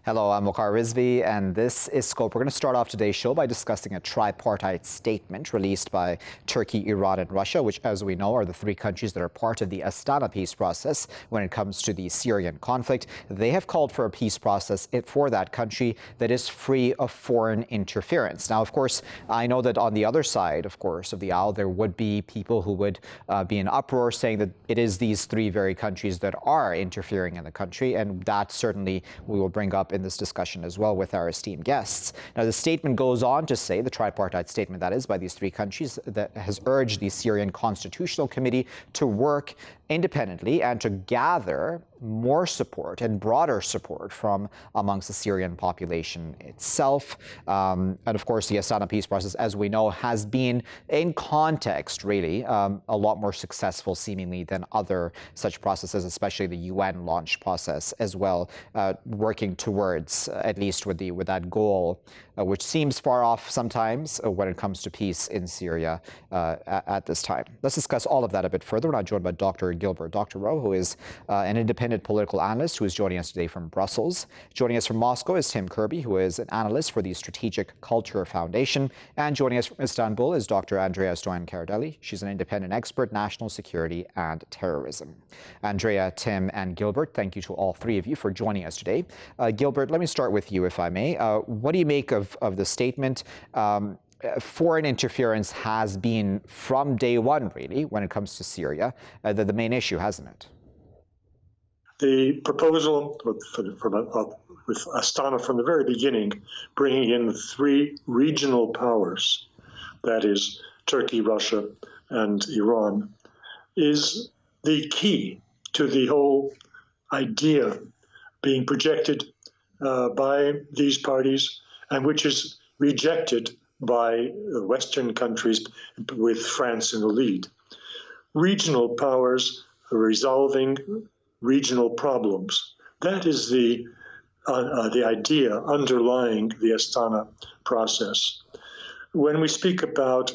Hello, I'm Waqar Rizvi, and this is Scope. We're going to start off today's show by discussing a tripartite statement released by Turkey, Iran, and Russia, which, as we know, are the three countries that are part of the Astana peace process when it comes to the Syrian conflict. They have called for a peace process for that country that is free of foreign interference. Now, of course, I know that on the other side, of course, of the aisle, there would be people who would be in uproar saying that it is these three very countries that are interfering in the country, and that certainly we will bring up in this discussion as well with our esteemed guests. Now, the statement goes on to say, the tripartite statement that is by these three countries, that has urged the Syrian Constitutional Committee to work independently and to gather more support and broader support from amongst the Syrian population itself. And of course, the Astana peace process, as we know, has been in context, really, a lot more successful seemingly than other such processes, especially the UN launched process as well, working towards, at least with that goal, which seems far off sometimes when it comes to peace in Syria at this time. Let's discuss all of that a bit further. We're now joined by Dr. Gilbert, Doctorow, who is an independent political analyst who is joining us today from Brussels. Joining us from Moscow is Tim Kirby, who is an analyst for the Strategic Culture Foundation. And joining us from Istanbul is Dr. Andreea Stoian-Karadeli. She's an independent expert, national security and terrorism. Andreea, Tim, and Gilbert, thank you to all three of you for joining us today. Gilbert, let me start with you, if I may. What do you make of the statement? Foreign interference has been, from day one, really, when it comes to Syria, the main issue, hasn't it? The proposal with Astana from the very beginning, bringing in three regional powers, that is Turkey, Russia, and Iran, is the key to the whole idea being projected by these parties, and which is rejected by Western countries, with France in the lead. Regional powers resolving regional problems. That is the idea underlying the Astana process. When we speak about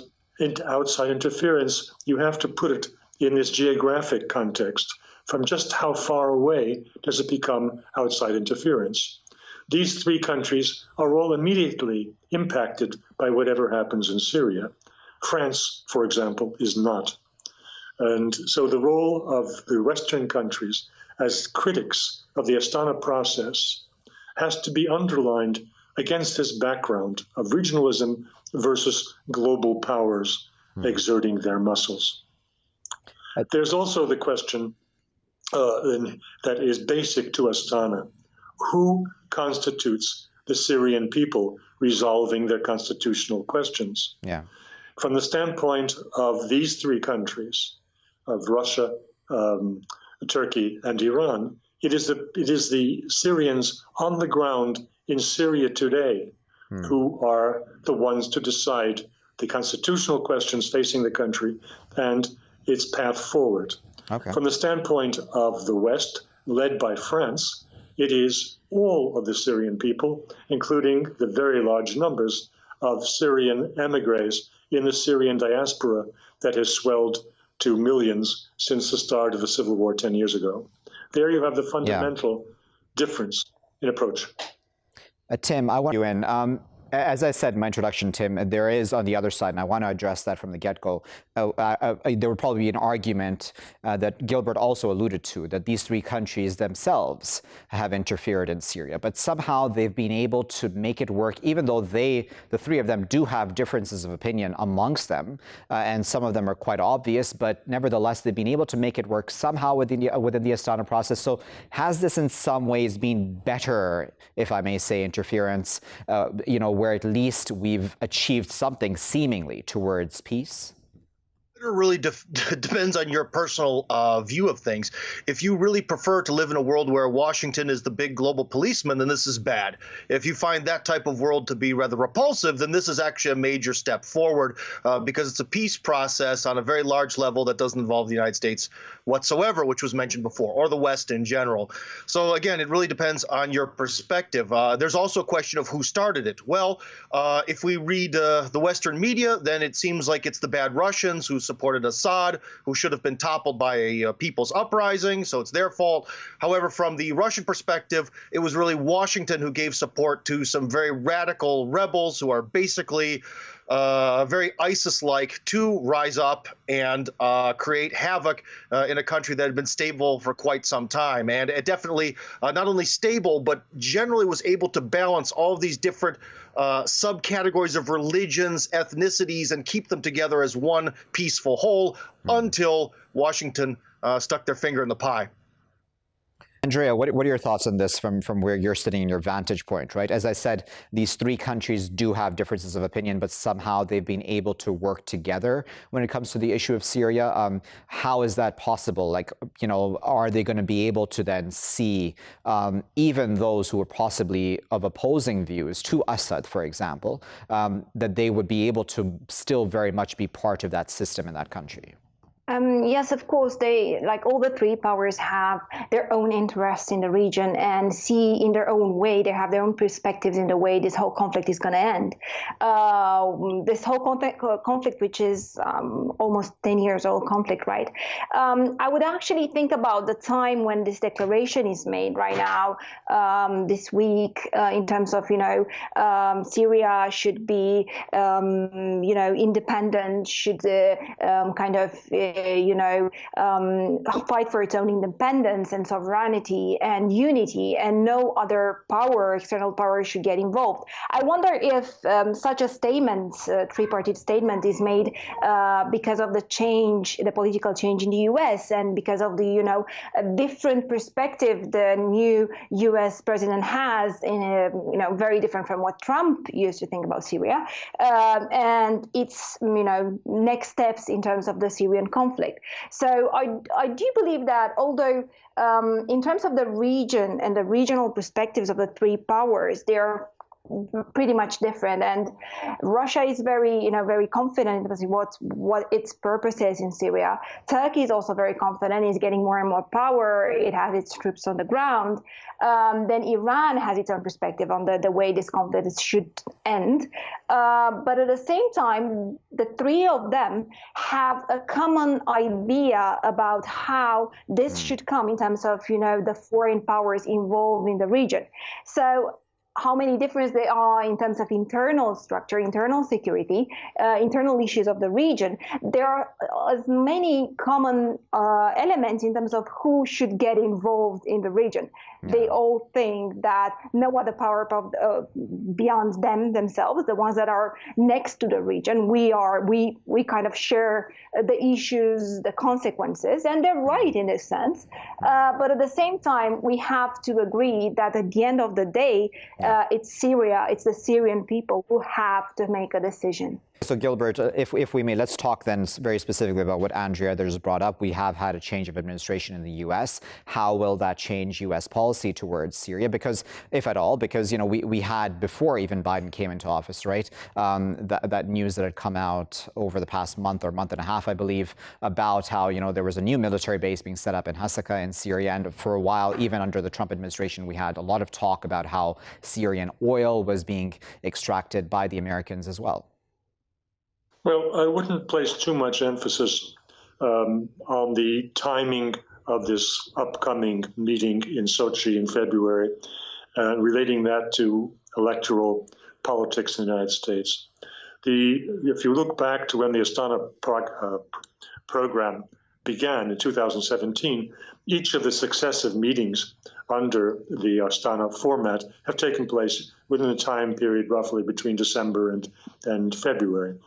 outside interference, you have to put it in this geographic context. From just how far away does it become outside interference? These three countries are all immediately impacted by whatever happens in Syria. France, for example, is not. And so the role of the Western countries as critics of the Astana process has to be underlined against this background of regionalism versus global powers exerting their muscles. There's also the question that is basic to Astana. Who constitutes the Syrian people resolving their constitutional questions? Yeah. From the standpoint of these three countries, of Russia, Turkey, and Iran, it is the Syrians on the ground in Syria today who are the ones to decide the constitutional questions facing the country and its path forward. Okay. From the standpoint of the West, led by France, it is all of the Syrian people, including the very large numbers of Syrian emigres in the Syrian diaspora that has swelled to millions since the start of the civil war 10 years ago. There you have the fundamental difference in approach. Tim, I want you in. As I said in my introduction, Tim, there is on the other side, and I want to address that from the get-go, there would probably be an argument that Gilbert also alluded to, that these three countries themselves have interfered in Syria, but somehow they've been able to make it work, even though the three of them do have differences of opinion amongst them, and some of them are quite obvious, but nevertheless, they've been able to make it work somehow within the Astana process. So has this in some ways been better, if I may say, interference, where at least we've achieved something seemingly towards peace? It really depends on your personal view of things. If you really prefer to live in a world where Washington is the big global policeman, then this is bad. If you find that type of world to be rather repulsive, then this is actually a major step forward because it's a peace process on a very large level that doesn't involve the United States whatsoever, which was mentioned before, or the West in general. So again, it really depends on your perspective. There's also a question of who started it. Well, if we read the Western media, then it seems like it's the bad Russians who supported Assad, who should have been toppled by a people's uprising, so it's their fault. However, from the Russian perspective, it was really Washington who gave support to some very radical rebels who are basically very ISIS-like to rise up and create havoc in a country that had been stable for quite some time. And it definitely not only stable, but generally was able to balance all of these different subcategories of religions, ethnicities, and keep them together as one peaceful whole until Washington stuck their finger in the pie. Andreea, what are your thoughts on this from where you're sitting in your vantage point, right? As I said, these three countries do have differences of opinion, but somehow they've been able to work together when it comes to the issue of Syria. How is that possible? Like, you know, are they going to be able to then see even those who are possibly of opposing views to Assad, for example, that they would be able to still very much be part of that system in that country? Yes, of course, they, like all the three powers, have their own interests in the region and see in their own way, they have their own perspectives in the way this whole conflict is going to end. This whole conflict, which is almost 10 years old conflict, right? I would actually think about the time when this declaration is made right now, this week, in terms of, you know, Syria should be, you know, independent, should kind of, fight for its own independence and sovereignty and unity, and no other power, external power, should get involved. I wonder if such a statement, tripartite statement, is made because of the change, the political change in the U.S. and because of the, you know, a different perspective the new U.S. president has, in a, you know, very different from what Trump used to think about Syria, and its, you know, next steps in terms of the Syrian conflict. So I do believe that although in terms of the region and the regional perspectives of the three powers, they are pretty much different, and Russia is very, you know, very confident in what its purpose is in Syria. Turkey is also very confident; it's getting more and more power. It has its troops on the ground. Then Iran has its own perspective on the way this conflict should end. But at the same time, the three of them have a common idea about how this should come in terms of, you know, the foreign powers involved in the region. So how many differences there are in terms of internal structure, internal security, internal issues of the region. There are as many common elements in terms of who should get involved in the region. Yeah. They all think that no other power beyond themselves, the ones that are next to the region, we kind of share the issues, the consequences, and they're right in a sense. But at the same time, we have to agree that at the end of the day, it's Syria, it's the Syrian people who have to make a decision. So Gilbert, if we may, let's talk then very specifically about what Andreea just brought up. We have had a change of administration in the U.S. How will that change U.S. policy towards Syria? Because, if at all, because, you know, we had, before even Biden came into office, right, that news that had come out over the past month or month and a half, I believe, about how, you know, there was a new military base being set up in Hasaka in Syria. And for a while, even under the Trump administration, we had a lot of talk about how Syrian oil was being extracted by the Americans as well. Well, I wouldn't place too much emphasis on the timing of this upcoming meeting in Sochi in February, relating that to electoral politics in the United States. If you look back to when the Astana program began in 2017, each of the successive meetings under the Astana format have taken place within a time period roughly between December and February.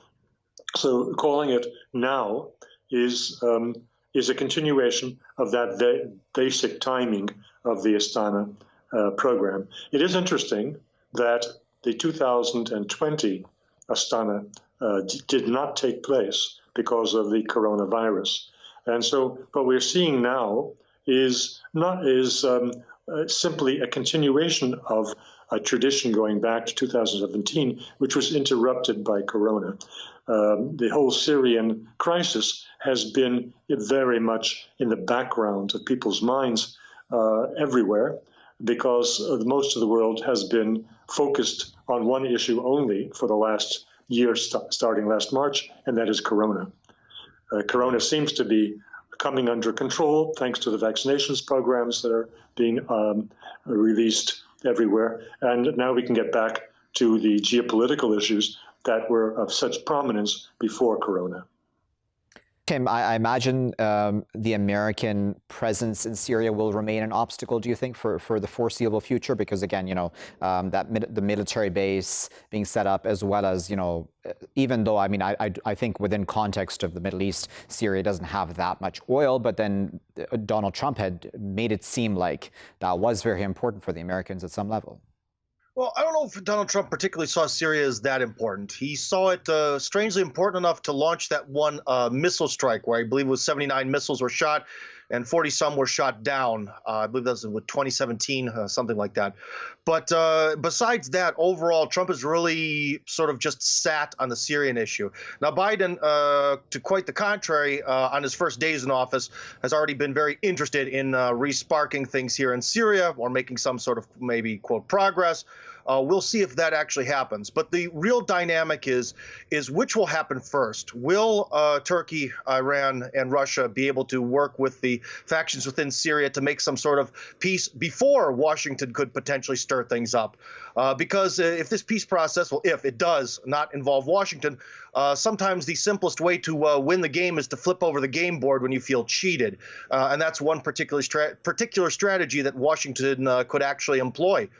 So calling it now is a continuation of that basic timing of the Astana program. It is interesting that the 2020 Astana did not take place because of the coronavirus, and so what we're seeing now is simply a continuation of a tradition going back to 2017, which was interrupted by Corona. The whole Syrian crisis has been very much in the background of people's minds everywhere, because most of the world has been focused on one issue only for the last year, starting last March, and that is Corona. Corona seems to be coming under control thanks to the vaccinations programs that are being released everywhere. And now we can get back to the geopolitical issues that were of such prominence before Corona. Tim, I imagine the American presence in Syria will remain an obstacle, do you think, for the foreseeable future? Because again, the military base being set up, as well as, even though, I think within context of the Middle East, Syria doesn't have that much oil, but then Donald Trump had made it seem like that was very important for the Americans at some level. Well, I don't know if Donald Trump particularly saw Syria as that important. He saw it strangely important enough to launch that one missile strike where I believe it was 79 missiles were shot and 40-some were shot down. I believe that was with 2017, something like that. But besides that, overall, Trump has really sort of just sat on the Syrian issue. Now, Biden, to quite the contrary, on his first days in office, has already been very interested in re-sparking things here in Syria or making some sort of maybe, quote, progress. We'll see if that actually happens. But the real dynamic is which will happen first. Will Turkey, Iran, and Russia be able to work with the factions within Syria to make some sort of peace before Washington could potentially stir things up? Because if this peace process, well, if it does not involve Washington, sometimes the simplest way to win the game is to flip over the game board when you feel cheated. And that's one particular strategy that Washington could actually employ.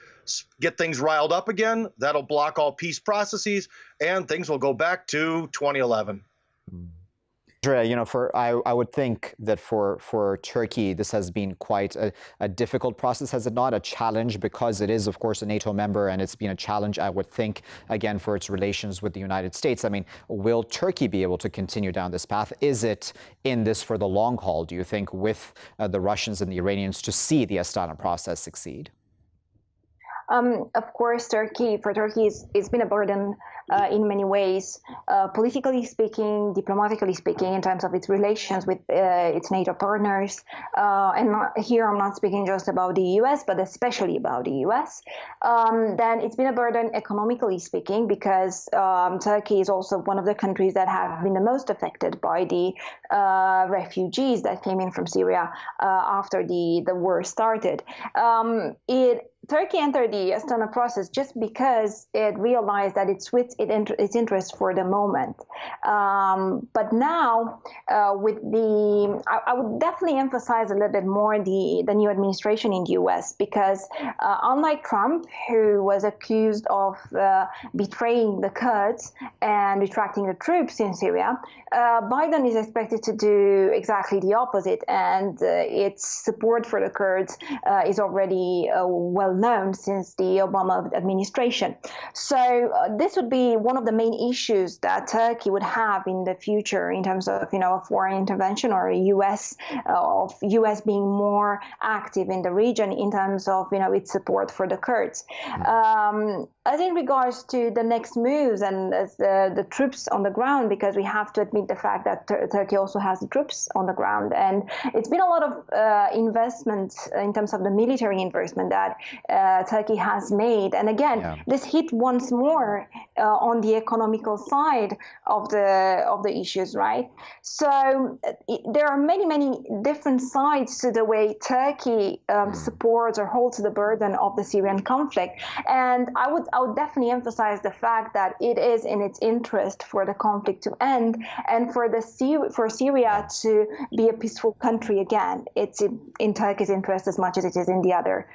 Get things riled up again, that'll block all peace processes, and things will go back to 2011. Andreea, I would think that for Turkey, this has been quite a difficult process, has it not? A challenge, because it is, of course, a NATO member, and it's been a challenge, I would think, again, for its relations with the United States. Will Turkey be able to continue down this path? Is it in this for the long haul, do you think, with the Russians and the Iranians to see the Astana process succeed? Of course, for Turkey, it's been a burden in many ways, politically speaking, diplomatically speaking, in terms of its relations with its NATO partners. Here I'm not speaking just about the US, but especially about the US. Then it's been a burden economically speaking, because Turkey is also one of the countries that have been the most affected by the refugees that came in from Syria after the war started. Turkey entered the Astana process just because it realized that it switched its interest for the moment. But now, I would definitely emphasize a little bit more the new administration in the US, because unlike Trump, who was accused of betraying the Kurds and retracting the troops in Syria, Biden is expected to do exactly the opposite, and its support for the Kurds is already well known since the Obama administration. So this would be one of the main issues that Turkey would have in the future in terms of a foreign intervention, or US being more active in the region in terms of its support for the Kurds. As in regards to the next moves and the troops on the ground, because we have to admit the fact that Turkey also has the troops on the ground, and it's been a lot of investment in terms of the military investment that Turkey has made. And again, this hit once more on the economical side of the issues, right? So there are many different sides to the way Turkey supports or holds the burden of the Syrian conflict. And I would definitely emphasize the fact that it is in its interest for the conflict to end and for Syria to be a peaceful country again. It's in Turkey's interest as much as it is in the other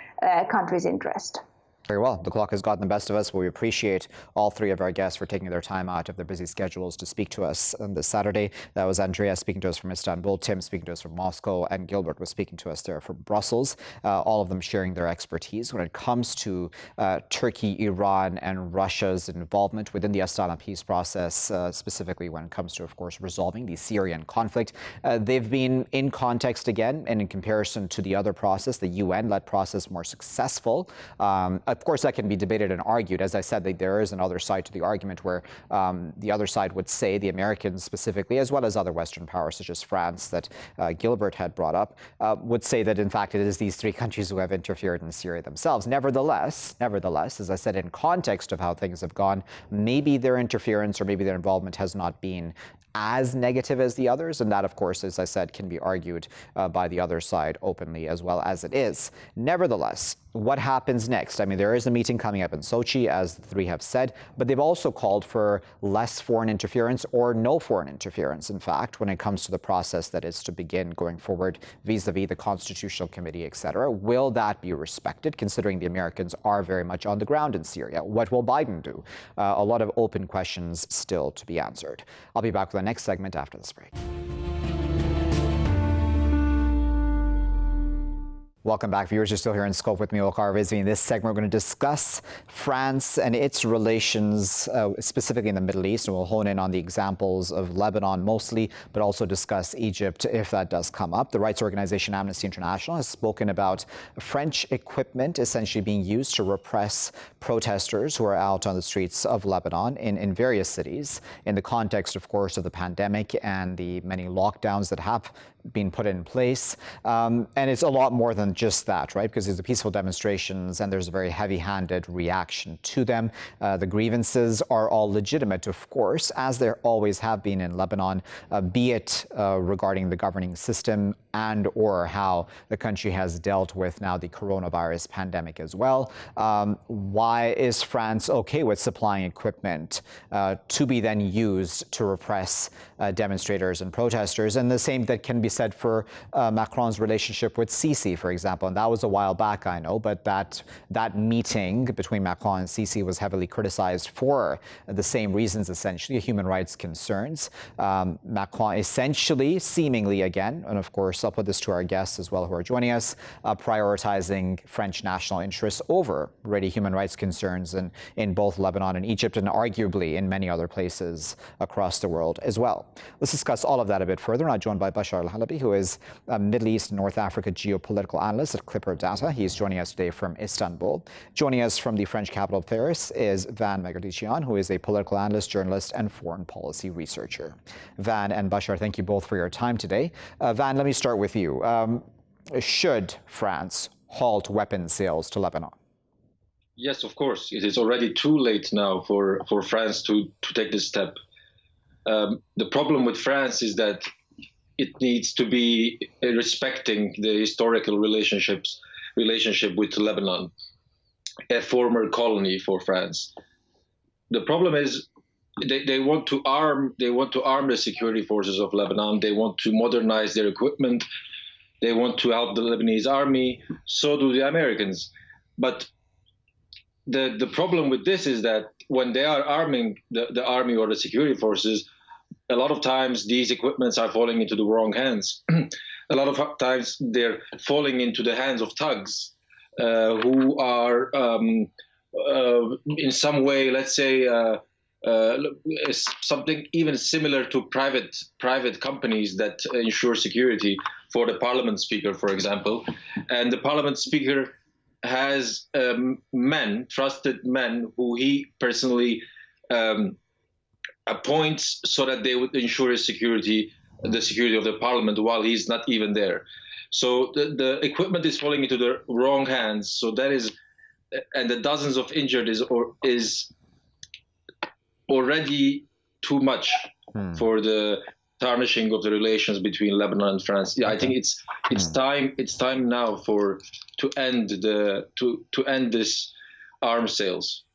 country's interest. Very well. The clock has gotten the best of us, but we appreciate all three of our guests for taking their time out of their busy schedules to speak to us on this Saturday. That was Andreea speaking to us from Istanbul, Tim speaking to us from Moscow, and Gilbert was speaking to us there from Brussels, all of them sharing their expertise when it comes to Turkey, Iran, and Russia's involvement within the Astana peace process, specifically when it comes to, of course, resolving the Syrian conflict. They've been, in context again, and in comparison to the other process, the UN-led process, more successful. Of course, that can be debated and argued. As I said, there is another side to the argument where the other side would say, the Americans specifically, as well as other Western powers such as France that Gilbert had brought up, would say that, in fact, it is these three countries who have interfered in Syria themselves. Nevertheless, as I said, in context of how things have gone, maybe their interference or maybe their involvement has not been as negative as the others. And that, of course, as I said, can be argued by the other side openly as well as it is. Nevertheless, what happens next? I mean, there is a meeting coming up in Sochi, as the three have said, but they've also called for less foreign interference or no foreign interference, in fact, when it comes to the process that is to begin going forward vis-a-vis the Constitutional Committee, etc. Will that be respected, considering the Americans are very much on the ground in Syria? What will Biden do? A lot of open questions still to be answered. I'll be back with the next segment after this break. Welcome back, viewers. You're still here in Scope with me, Waqar Rizvi. In this segment, we're going to discuss France and its relations, specifically in the Middle East, and we'll hone in on the examples of Lebanon mostly, but also discuss Egypt if that does come up. The rights organization Amnesty International has spoken about French equipment essentially being used to repress protesters who are out on the streets of Lebanon in various cities, in the context, of course, of the pandemic and the many lockdowns that have been put in place. And it's a lot more than just that, right? Because there's the peaceful demonstrations and there's a very heavy-handed reaction to them. The grievances are all legitimate, of course, as there always have been in Lebanon, be it regarding the governing system and or how the country has dealt with now the coronavirus pandemic as well. Why is France okay with supplying equipment to be then used to repress demonstrators and protesters? And the same that can be said for Macron's relationship with Sisi, for example. And that was a while back, I know, but that meeting between Macron and Sisi was heavily criticized for the same reasons, essentially, human rights concerns. Macron essentially, seemingly again, and of course, I'll put this to our guests as well who are joining us, prioritizing French national interests over really human rights concerns in both Lebanon and Egypt, and arguably in many other places across the world as well. Let's discuss all of that a bit further. I'm joined by Bachar, who is a Middle East and North Africa geopolitical analyst at Clipper Data. He's joining us today from Istanbul. Joining us from the French capital of Paris is Van Meguerditchian, who is a political analyst, journalist, and foreign policy researcher. Van and Bachar, thank you both for your time today. Van, let me start with you. Should France halt weapons sales to Lebanon? Yes, of course. It is already too late now for France to take this step. The problem with France is that it needs to be respecting the historical relationship with Lebanon, a former colony for France. The problem is they want to arm the security forces of Lebanon. They want to modernize their equipment. They want to help the Lebanese army. So do the Americans. But the problem with this is that when they are arming the army or the security forces, a lot of times these equipments are falling into the wrong hands. A lot of times they're falling into the hands of thugs who are in some way, let's say, something even similar to private companies that ensure security for the parliament speaker, for example. And the parliament speaker has trusted men who he personally appoints so that they would ensure his security, the security of the parliament, while he's not even there. So the equipment is falling into the wrong hands. So that is, and the dozens of injured is already too much for the tarnishing of the relations between Lebanon and France. Yeah, I think it's time now to end this arms sales.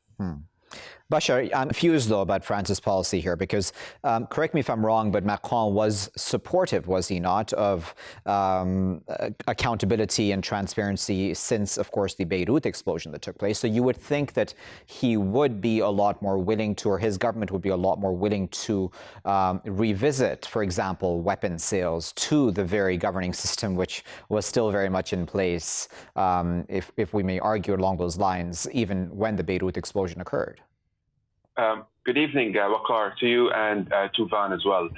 Bachar, I'm confused, though, about France's policy here, because correct me if I'm wrong, but Macron was supportive, was he not, of accountability and transparency since, of course, the Beirut explosion that took place. So you would think that he would be a lot more willing to, or his government would be a lot more willing to revisit, for example, weapons sales to the very governing system, which was still very much in place, if we may argue along those lines, even when the Beirut explosion occurred. Good evening, Waqar, to you and to Van as well.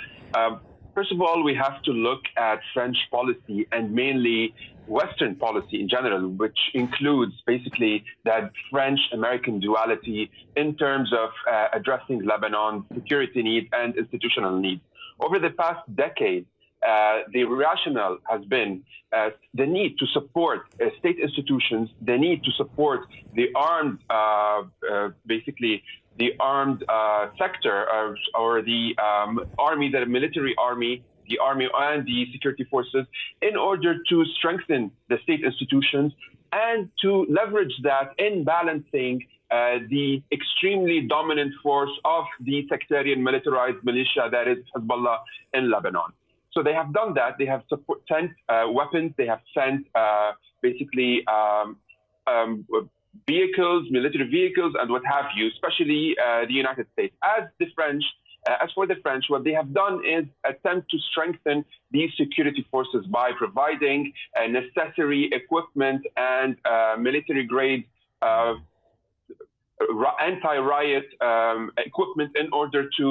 First of all, we have to look at French policy and mainly Western policy in general, which includes basically that French-American duality in terms of addressing Lebanon's security needs and institutional needs. Over the past decade, the rationale has been the need to support state institutions, the need to support the armed, basically the armed sector or the army, the military army, the army and the security forces, in order to strengthen the state institutions and to leverage that in balancing the extremely dominant force of the sectarian militarized militia that is Hezbollah in Lebanon. So they have done that. They have sent weapons. They have sent basically vehicles, military vehicles, and what have you, especially the United States. As for the French, what they have done is attempt to strengthen these security forces by providing necessary equipment and military-grade anti-riot equipment in order to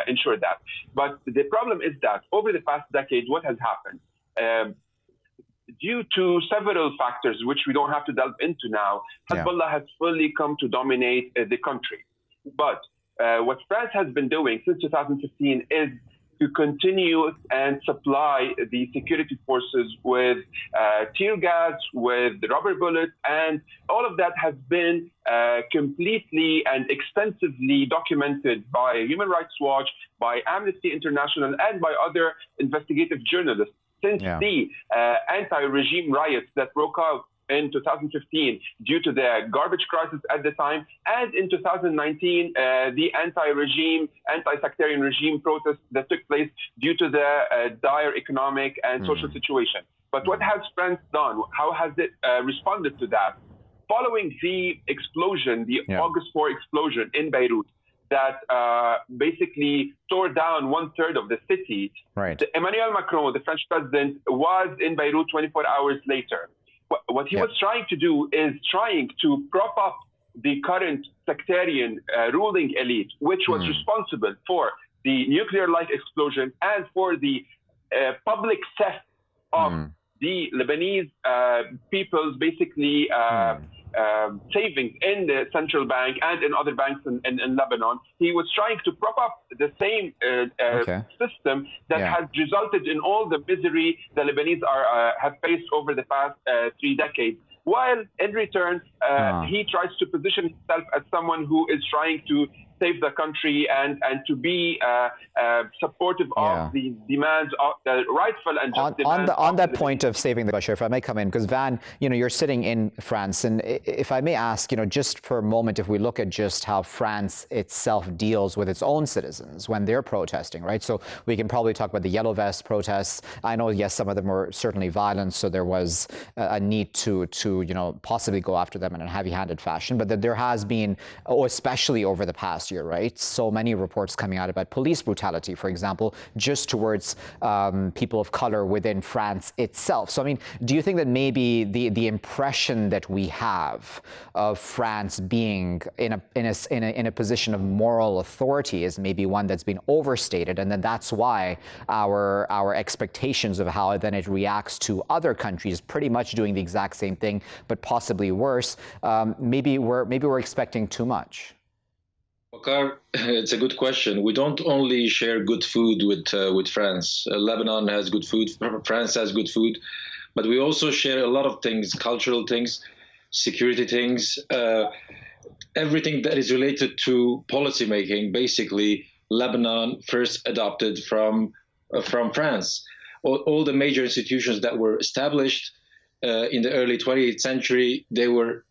ensure that. But the problem is that over the past decade, what has happened? Due to several factors, which we don't have to delve into now, Hezbollah has fully come to dominate the country. But what France has been doing since 2015 is to continue and supply the security forces with tear gas, with rubber bullets, and all of that has been completely and extensively documented by Human Rights Watch, by Amnesty International, and by other investigative journalists since the anti-regime riots that broke out in 2015 due to the garbage crisis at the time, and in 2019, the anti-regime, anti-sectarian regime protests that took place due to the dire economic and social situation. But what has France done? How has it responded to that? Following the explosion, the August 4 explosion in Beirut, that basically tore down 1/3 of the city. Right. Emmanuel Macron, the French president, was in Beirut 24 hours later. What he was trying to do is trying to prop up the current sectarian ruling elite, which was responsible for the nuclear-like explosion and for the public theft of the Lebanese people's basically savings in the central bank and in other banks in Lebanon. He was trying to prop up the same system that has resulted in all the misery the Lebanese have faced over the past 3 decades. While in return, he tries to position himself as someone who is trying to save the country and to be supportive of the demands of the rightful and just demands. On that point of saving the Bachar, if I may come in, because Van, you're sitting in France, and if I may ask, just for a moment, if we look at just how France itself deals with its own citizens when they're protesting, right? So we can probably talk about the yellow vest protests. I know, yes, some of them were certainly violent, so there was a need to possibly go after them in a heavy-handed fashion, but that there has been, especially over the past year, right? So many reports coming out about police brutality, for example, just towards people of color within France itself. So, I mean, do you think that maybe the impression that we have of France being in a position of moral authority is maybe one that's been overstated, and then that's why our expectations of how then it reacts to other countries pretty much doing the exact same thing, but possibly worse? Maybe we're expecting too much. Waqar, it's a good question. We don't only share good food with France. Lebanon has good food, France has good food, but we also share a lot of things, cultural things, security things, everything that is related to policy making. Basically, Lebanon first adopted from France. All the major institutions that were established in the early 20th century, they were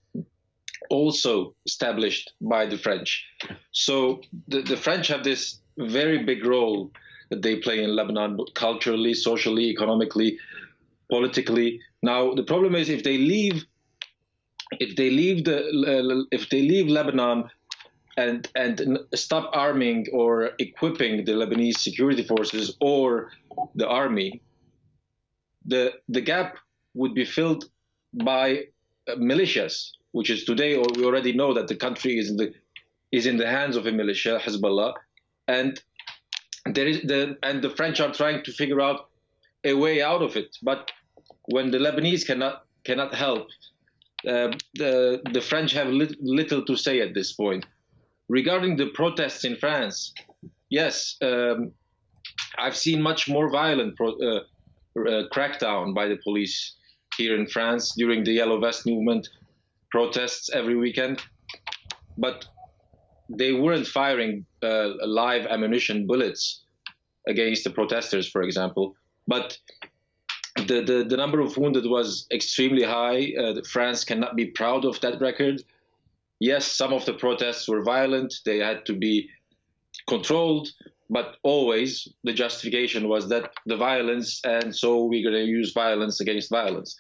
also established by the French. So the French have this very big role that they play in Lebanon, culturally, socially, economically, politically. Now the problem is if they leave Lebanon and stop arming or equipping the Lebanese security forces or the army, the gap would be filled by militias, which is today, or we already know that the country is in the hands of a militia, Hezbollah, and the French are trying to figure out a way out of it. But when the Lebanese cannot help, the French have little to say at this point. Regarding the protests in France, yes, I've seen much more violent crackdown by the police here in France during the Yellow Vest movement protests every weekend. But they weren't firing live ammunition bullets against the protesters, for example, but the number of wounded was extremely high. France cannot be proud of that record. Yes, some of the protests were violent. They had to be controlled, but always the justification was that the violence, and so we're going to use violence against violence.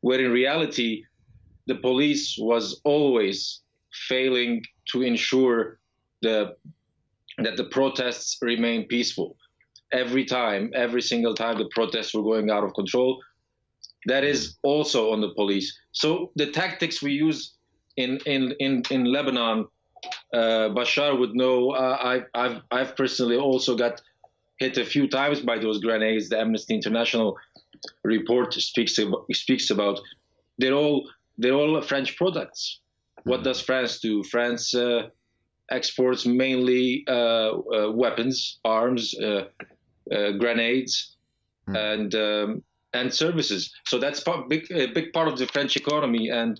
Where in reality, the police was always failing to ensure that the protests remain peaceful. Every single time the protests were going out of control, that is also on the police. So the tactics we use in Lebanon, Bachar would know. I've personally also got hit a few times by those grenades. The Amnesty International report speaks about. They're all French products. What does France do? France exports mainly weapons, arms, grenades, and services. So that's a big part of the French economy, and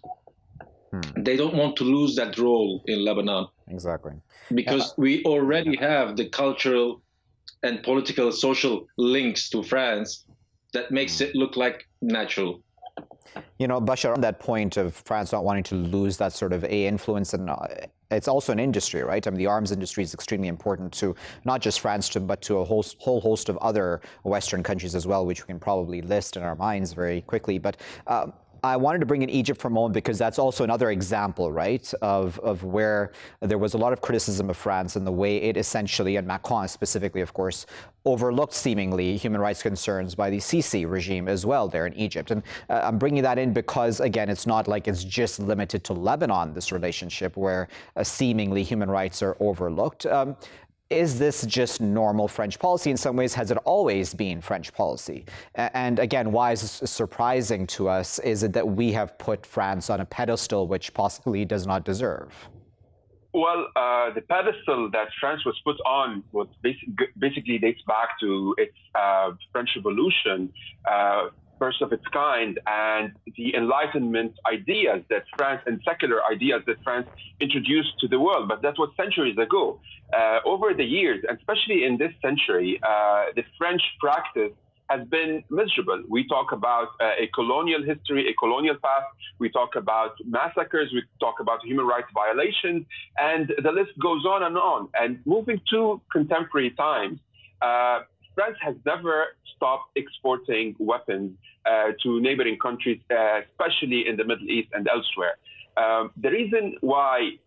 they don't want to lose that role in Lebanon. Exactly. Because we already have the cultural and political, social links to France that makes it look like natural. You know, Bachar, on that point of France not wanting to lose that sort of influence, and it's also an industry, right? I mean, the arms industry is extremely important to not just France, but to a whole host of other Western countries as well, which we can probably list in our minds very quickly. But I wanted to bring in Egypt for a moment because that's also another example, right, of where there was a lot of criticism of France and the way it essentially, and Macron specifically, of course, overlooked seemingly human rights concerns by the Sisi regime as well there in Egypt. And I'm bringing that in because, again, it's not like it's just limited to Lebanon, this relationship where seemingly human rights are overlooked. Is this just normal French policy? In some ways, has it always been French policy? And again, why is this surprising to us? Is it that we have put France on a pedestal which possibly does not deserve? Well, the pedestal that France was put on was basically dates back to its French Revolution, first of its kind, and the Enlightenment ideas that France and secular ideas that France introduced to the world. But that was centuries ago. Over the years, and especially in this century, the French practice has been miserable. We talk about a colonial history, a colonial past. We talk about massacres. We talk about human rights violations, and the list goes on and on. And moving to contemporary times, France has never stopped exporting weapons to neighboring countries, especially in the Middle East and elsewhere. The reason why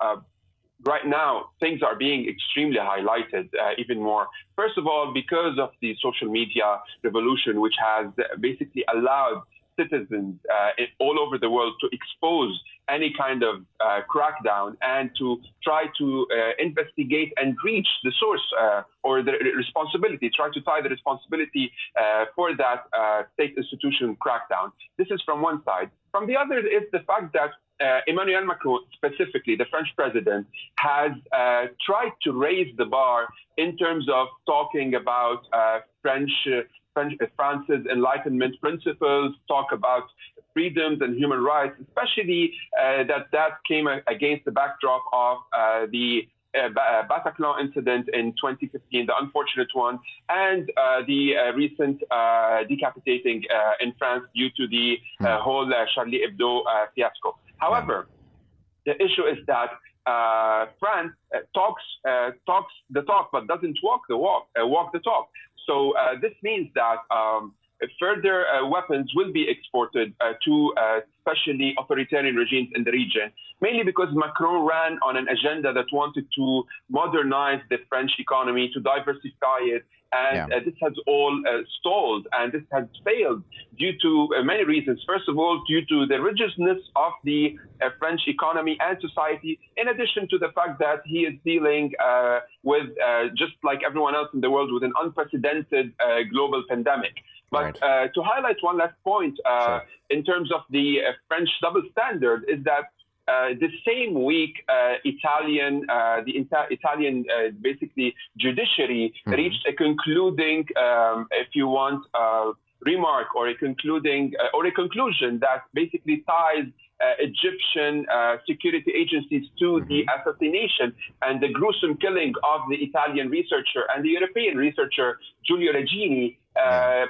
right now things are being extremely highlighted even more, first of all, because of the social media revolution, which has basically allowed citizens all over the world to expose any kind of crackdown and to try to investigate and reach the source or the responsibility, try to tie the responsibility for that state institution crackdown. This is from one side. From the other is the fact that Emmanuel Macron, specifically the French president, has tried to raise the bar in terms of talking about France's Enlightenment principles, talk about freedoms and human rights, especially that came against the backdrop of the Bataclan incident in 2015, the unfortunate one, and the recent decapitating in France due to the whole Charlie Hebdo fiasco. However, the issue is that France talks the talk, but doesn't walk the talk. So this means that further weapons will be exported to especially authoritarian regimes in the region, mainly because Macron ran on an agenda that wanted to modernize the French economy, to diversify it. And this has all stalled, and this has failed due to many reasons. First of all, due to the rigidness of the French economy and society, in addition to the fact that he is dealing with, just like everyone else in the world, with an unprecedented global pandemic. But to highlight one last point, in terms of the French double standard, is that the same week, Italian basically judiciary reached a concluding, if you want, remark or a conclusion that basically ties Egyptian security agencies to the assassination and the gruesome killing of the Italian researcher and the European researcher Giulio Regini.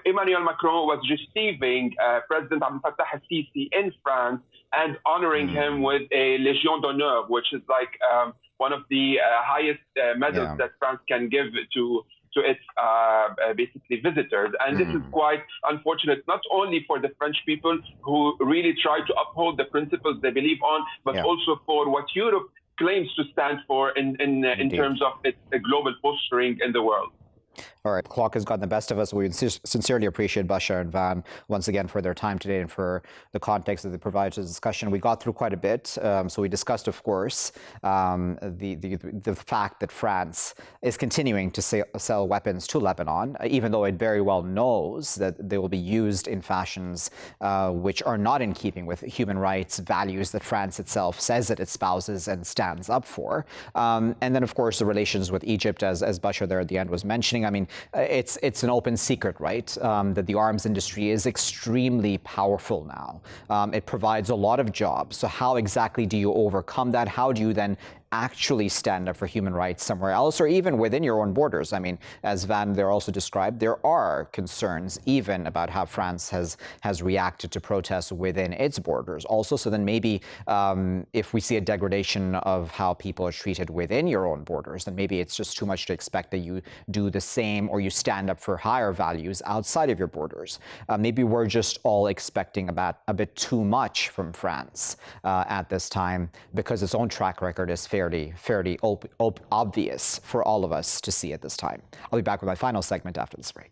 Emmanuel Macron was receiving President Abdel Fattah al-Sisi in France and honoring him with a Légion d'honneur, which is like one of the highest medals that France can give to its basically visitors. And this is quite unfortunate, not only for the French people who really try to uphold the principles they believe on, but also for what Europe claims to stand for in terms of its global posturing in the world. All right, the clock has gotten the best of us. We sincerely appreciate Bachar and Van once again for their time today and for the context that they provide to the discussion. We got through quite a bit. So we discussed, of course, the fact that France is continuing to sell weapons to Lebanon, even though it very well knows that they will be used in fashions which are not in keeping with human rights values that France itself says that it espouses and stands up for. And then, of course, the relations with Egypt, as Bachar there at the end was mentioning. I mean, it's an open secret, right, that the arms industry is extremely powerful now. It provides a lot of jobs. So how exactly do you overcome that? How do you then actually stand up for human rights somewhere else or even within your own borders? I mean, as Van there also described, there are concerns even about how France has reacted to protests within its borders also. So then maybe if we see a degradation of how people are treated within your own borders, then maybe it's just too much to expect that you do the same or you stand up for higher values outside of your borders. Maybe we're just all expecting about a bit too much from France at this time because its own track record is fairly obvious for all of us to see at this time. I'll be back with my final segment after this break.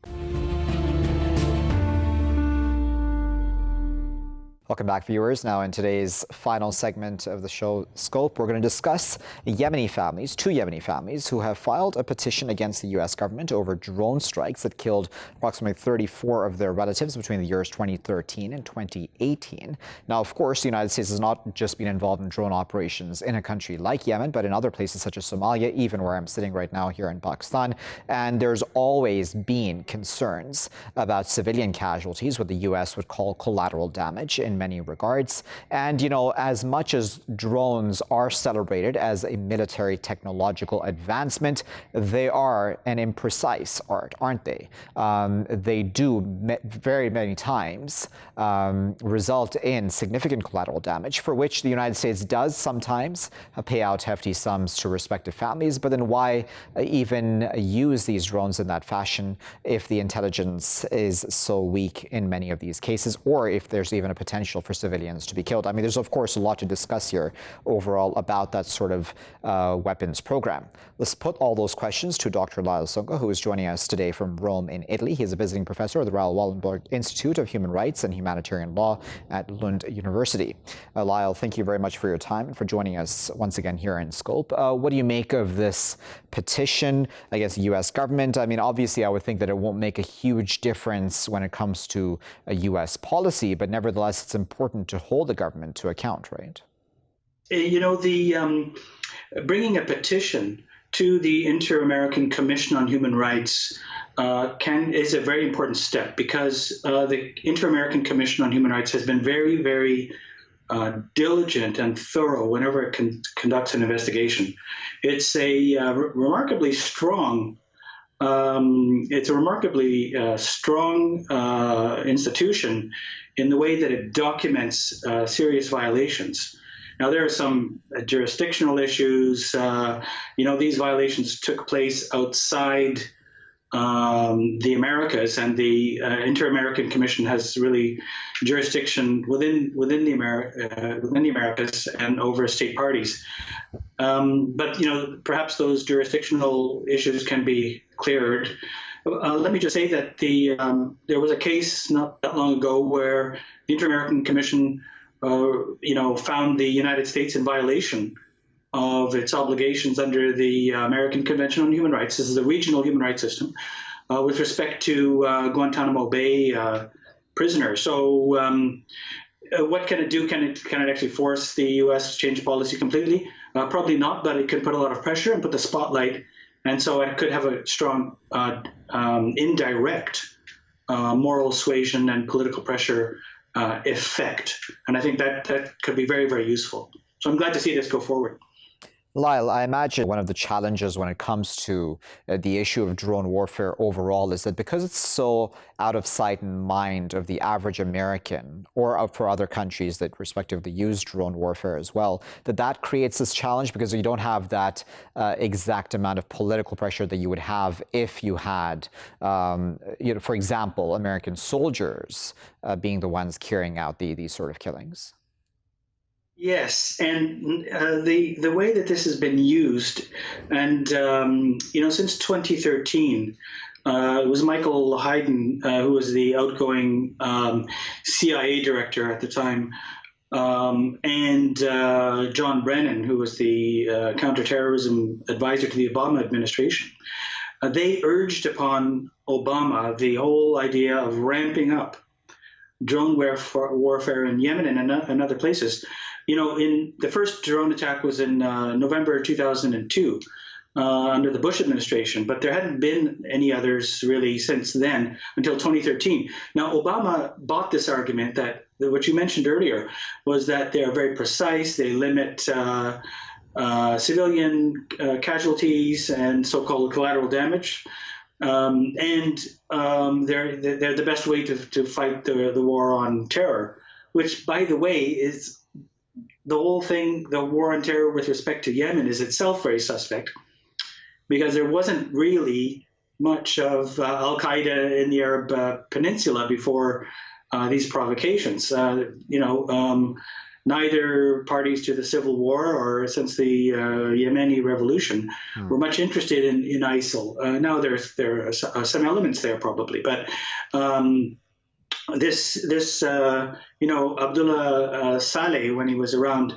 Welcome back, viewers. Now, in today's final segment of the show Scope, we're going to discuss Yemeni families, two Yemeni families, who have filed a petition against the U.S. government over drone strikes that killed approximately 34 of their relatives between the years 2013 and 2018. Now, of course, the United States has not just been involved in drone operations in a country like Yemen, but in other places such as Somalia, even where I'm sitting right now here in Pakistan. And there's always been concerns about civilian casualties, what the U.S. would call collateral damage in many regards. And, you know, as much as drones are celebrated as a military technological advancement, they are an imprecise art, aren't they? They do very many times result in significant collateral damage, for which the United States does sometimes pay out hefty sums to respective families. But then why even use these drones in that fashion if the intelligence is so weak in many of these cases, or if there's even a potential for civilians to be killed? I mean, there's of course a lot to discuss here overall about that sort of weapons program. Let's put all those questions to Dr. Lyal Sunga, who is joining us today from Rome in Italy. He is a visiting professor of the Raoul Wallenberg Institute of Human Rights and Humanitarian Law at Lund University. Lyal, thank you very much for your time and for joining us once again here in Scope. What do you make of this petition against the U.S. government? I mean, obviously, I would think that it won't make a huge difference when it comes to a U.S. policy, but nevertheless, it's important to hold the government to account, right? You know, the bringing a petition to the Inter-American Commission on Human Rights is a very important step, because the Inter-American Commission on Human Rights has been very, very diligent and thorough whenever it conducts an investigation. It's a remarkably strong institution in the way that it documents serious violations. Now, there are some jurisdictional issues. You know, these violations took place outside the Americas, and the Inter-American Commission has really jurisdiction within the Americas and over state parties. But you know, perhaps those jurisdictional issues can be cleared. Let me just say that there was a case not that long ago where the Inter-American Commission, found the United States in violation of its obligations under the American Convention on Human Rights. This is a regional human rights system with respect to Guantanamo Bay prisoners. So what can it do? Can it actually force the U.S. to change policy completely? Probably not, but it could put a lot of pressure and put the spotlight. And so it could have a strong indirect moral suasion and political pressure effect. And I think that could be very, very useful. So I'm glad to see this go forward. Lyal, I imagine one of the challenges when it comes to the issue of drone warfare overall is that because it's so out of sight and mind of the average American, or for other countries that respectively use drone warfare as well, that creates this challenge because you don't have that exact amount of political pressure that you would have if you had, for example, American soldiers being the ones carrying out these sort of killings. Yes, and the way that this has been used, and since 2013, it was Michael Hayden, who was the outgoing CIA director at the time, and John Brennan, who was the counterterrorism advisor to the Obama administration. They urged upon Obama the whole idea of ramping up drone warfare in Yemen and other places. In the first drone attack was in November 2002 under the Bush administration, but there hadn't been any others really since then until 2013. Now, Obama bought this argument that what you mentioned earlier was that they are very precise, they limit civilian casualties and so-called collateral damage. And they're the best way to fight the war on terror, which, by the way, is the whole thing. The war on terror with respect to Yemen is itself very suspect, because there wasn't really much of Al-Qaeda in the Arab Peninsula before these provocations. Neither parties to the civil war or since the Yemeni revolution were much interested in ISIL. Now there are some elements there probably, but this Abdullah Saleh, when he was around,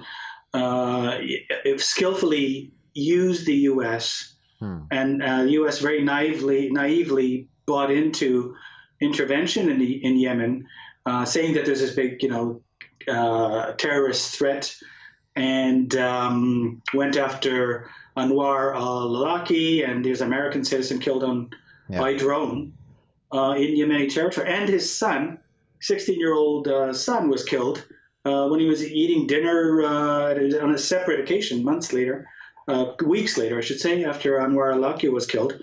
skillfully used the U.S. And the U.S. very naively bought into intervention in Yemen, saying that there's this big terrorist threat, and went after Anwar al-Awlaki and his American citizen killed by drone in Yemeni territory. And his son, 16-year-old son, was killed when he was eating dinner on a separate occasion, weeks later, I should say, after Anwar al-Awlaki was killed.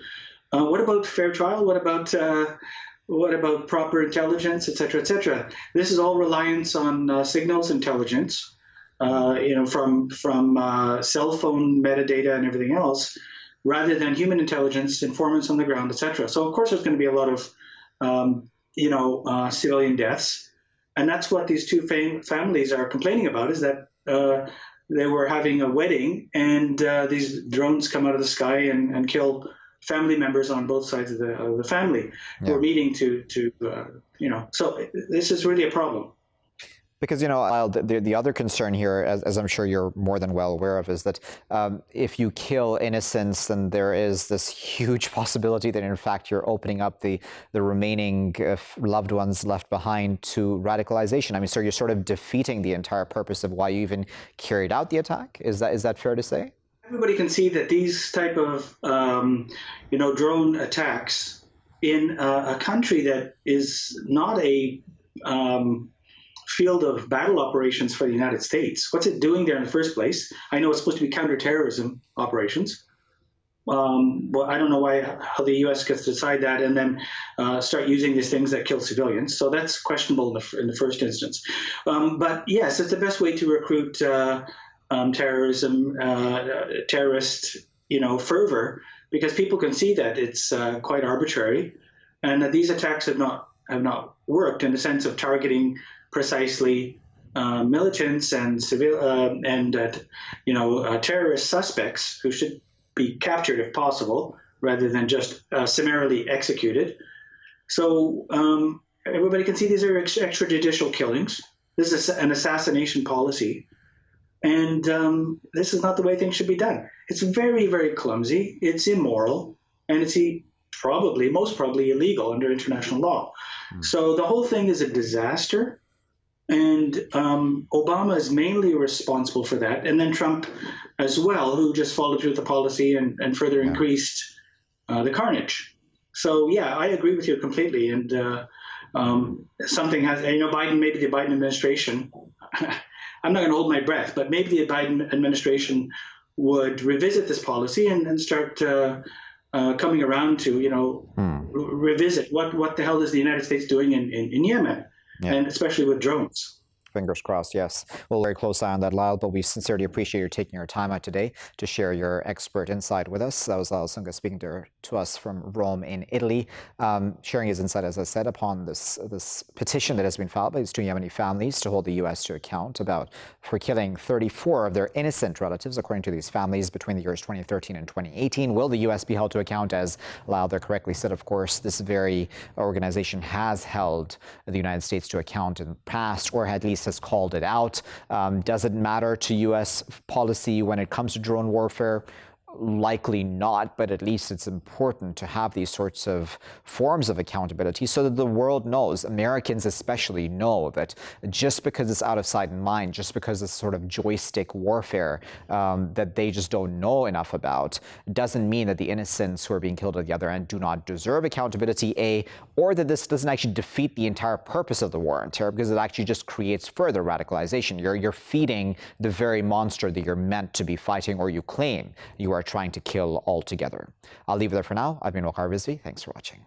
What about fair trial? What about proper intelligence, et cetera, et cetera? This is all reliance on signals intelligence, from cell phone metadata and everything else, rather than human intelligence, informants on the ground, et cetera. So of course there's going to be a lot of, civilian deaths, and that's what these two families are complaining about, is that they were having a wedding and these drones come out of the sky and kill family members on both sides of the family who are meeting to so this is really a problem. Because, the other concern here, as I'm sure you're more than well aware of, is that if you kill innocents, then there is this huge possibility that, in fact, you're opening up the remaining loved ones left behind to radicalization. I mean, so you're sort of defeating the entire purpose of why you even carried out the attack. Is that fair to say? Everybody can see that these type of, drone attacks in a country that is not a field of battle operations for the United States. What's it doing there in the first place? I know it's supposed to be counterterrorism operations. Well, I don't know how the U.S. gets to decide that and then start using these things that kill civilians. So that's questionable in the first instance. But yes, it's the best way to recruit terrorism, terrorist, fervor, because people can see that it's quite arbitrary, and that these attacks have not worked in the sense of targeting precisely militants and civil terrorist suspects who should be captured if possible, rather than just summarily executed. So everybody can see these are extrajudicial killings. This is an assassination policy. And this is not the way things should be done. It's very, very clumsy. It's immoral, and it's most probably illegal under international law. So the whole thing is a disaster, and Obama is mainly responsible for that, and then Trump as well, who just followed through with the policy and further increased the carnage. So yeah, I agree with you completely, and something has, Biden, maybe the Biden administration, I'm not going to hold my breath, but maybe the Biden administration would revisit this policy and start coming around to, revisit what the hell is the United States doing in Yemen, and especially with drones. Fingers crossed, yes. We'll very close eye on that, Lyal, but we sincerely appreciate you taking your time out today to share your expert insight with us. That was Lyal Sunga speaking to us from Rome in Italy, sharing his insight, as I said, upon this petition that has been filed by these two Yemeni families to hold the U.S. to account for killing 34 of their innocent relatives, according to these families, between the years 2013 and 2018. Will the U.S. be held to account? As Lyal there correctly said, of course, this very organization has held the United States to account in the past, or at least has called it out. Does it matter to U.S. policy when it comes to drone warfare? Likely not, but at least it's important to have these sorts of forms of accountability so that the world knows, Americans especially know, that just because it's out of sight and mind, just because it's sort of joystick warfare that they just don't know enough about, doesn't mean that the innocents who are being killed at the other end do not deserve accountability, or that this doesn't actually defeat the entire purpose of the war on terror, because it actually just creates further radicalization. You're feeding the very monster that you're meant to be fighting, or you claim you are trying to kill altogether. I'll leave it there for now. I've been Waqar Rizvi. Thanks for watching.